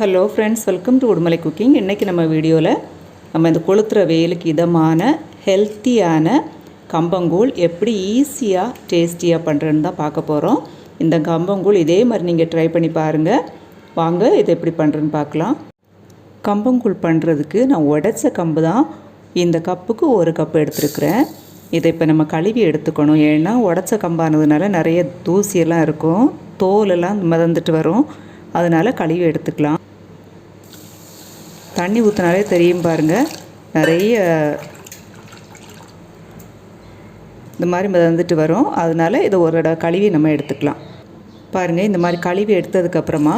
Hello friends, welcome to Udumalai cooking. இன்றைக்கி நம்ம வீடியோவில் நம்ம இந்த கொளுத்துற வெயிலுக்கு இதமான ஹெல்த்தியான கம்பங்கூழ் எப்படி ஈஸியாக டேஸ்டியாக பண்ணுறதுன்னு தான் பார்க்க போகிறோம். இந்த கம்பங்கூழ் இதே மாதிரி நீங்கள் ட்ரை பண்ணி பாருங்கள். வாங்க இதை எப்படி பண்ணுறதுன்னு பார்க்கலாம். கம்பங்கூழ் பண்ணுறதுக்கு நான் உடைச்ச கம்பு தான் இந்த கப்புக்கு 1 கப்பு எடுத்துருக்குறேன். இதை இப்போ நம்ம கழுவி எடுத்துக்கணும். ஏன்னா உடைச்ச கம்பானதுனால நிறைய தூசியெல்லாம் இருக்கும், தோலெல்லாம் மிதந்துட்டு வரும். அதனால் கழுவி எடுத்துக்கலாம். தண்ணி ஊற்றினாலே தெரியும் பாருங்கள், நிறைய இந்த மாதிரி மிதந்துட்டு வரும். அதனால் இதை ஒரு கழுவி நம்ம எடுத்துக்கலாம். பாருங்கள், இந்த மாதிரி கழுவி எடுத்ததுக்கப்புறமா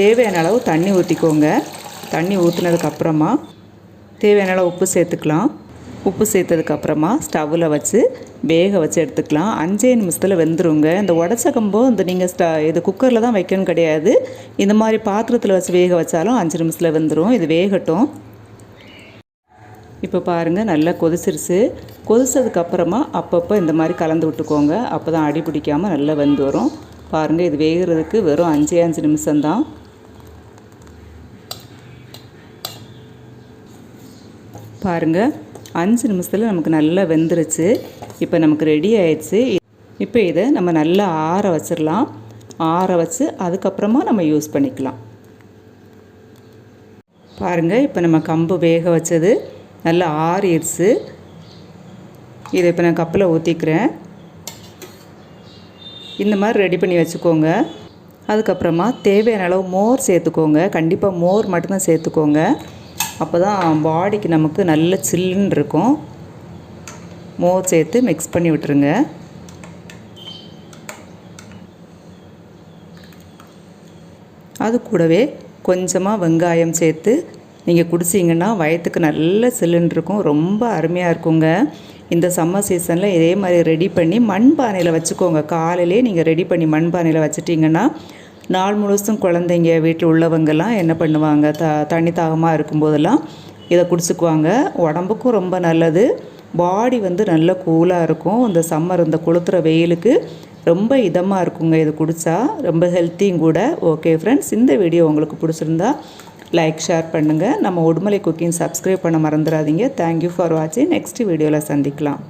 தேவையான அளவு தண்ணி ஊற்றிக்கோங்க. தண்ணி ஊற்றினதுக்கப்புறமா தேவையான அளவு உப்பு சேர்த்துக்கலாம். உப்பு சேர்த்ததுக்கப்புறமா ஸ்டவ்வில் வச்சு வேக வச்சு எடுத்துக்கலாம். 5 நிமிஷத்தில் வெந்துருங்க. இந்த உடச்ச கம்போ நீங்கள் இது குக்கரில் தான் வைக்கணும் கிடையாது, இந்த மாதிரி பாத்திரத்தில் வச்சு வேக வச்சாலும் 5 நிமிஷத்தில் வெந்துடும். இது வேகட்டும். இப்போ பாருங்கள், நல்லா கொதிச்சிருச்சு. கொதிச்சதுக்கப்புறமா அப்பப்போ இந்த மாதிரி கலந்து விட்டுக்கோங்க. அப்போ தான் அடி பிடிக்காமல் நல்லா வெந்து வரும். பாருங்கள், இது வேகிறதுக்கு வெறும் 5 நிமிஷம்தான். பாருங்கள், 5 நிமிஷத்தில் நமக்கு நல்லா வெந்துருச்சு. இப்போ நமக்கு ரெடி ஆயிடுச்சு. இப்போ இதை நம்ம நல்லா ஆற வச்சிடலாம். ஆற வச்சு அதுக்கப்புறமா நம்ம யூஸ் பண்ணிக்கலாம். பாருங்கள், இப்போ நம்ம கம்பு வேக வச்சது நல்லா ஆறிடுச்சு. இதை இப்போ நான் கப்பில் ஊற்றிக்கிறேன். இந்த மாதிரி ரெடி பண்ணி வச்சுக்கோங்க. அதுக்கப்புறமா தேவையான அளவு மோர் சேர்த்துக்கோங்க. கண்டிப்பாக மோர் மட்டும்தான் சேர்த்துக்கோங்க. அப்போ தான் பாடிக்கு நமக்கு நல்ல சில்லுன்னு இருக்கும். மோர் சேர்த்து மிக்ஸ் பண்ணி விட்டுருங்க. அது கூடவே கொஞ்சமாக வெங்காயம் சேர்த்து நீங்கள் குடிச்சிங்கன்னா வயிற்றுக்கு நல்ல சில்லுன்னு இருக்கும். ரொம்ப அருமையாக இருக்குங்க. இந்த சம்மர் சீசனில் இதே மாதிரி ரெடி பண்ணி மண்பானையில் வச்சுக்கோங்க. காலையிலே நீங்கள் ரெடி பண்ணி மண்பானையில் வச்சுட்டிங்கன்னா நாள் முழுசும் குழந்தைங்க வீட்டில் உள்ளவங்கெல்லாம் என்ன பண்ணுவாங்க, தண்ணி தாகமாக இருக்கும்போதெல்லாம் இதை குடிச்சுக்குவாங்க. உடம்புக்கும் ரொம்ப நல்லது. பாடி நல்ல கூலாக இருக்கும். இந்த சம்மர் இந்த கொளுத்துற வெயிலுக்கு ரொம்ப இதமாக இருக்குங்க. இது குடித்தா ரொம்ப ஹெல்த்தியும் கூட. ஓகே ஃப்ரெண்ட்ஸ், இந்த வீடியோ உங்களுக்கு பிடிச்சிருந்தா லைக், ஷேர் பண்ணுங்கள். நம்ம உடுமலை குக்கிங் சப்ஸ்கிரைப் பண்ண மறந்துடாதீங்க. தேங்க்யூ ஃபார் வாட்சிங். நெக்ஸ்ட் வீடியோவில் சந்திக்கலாம்.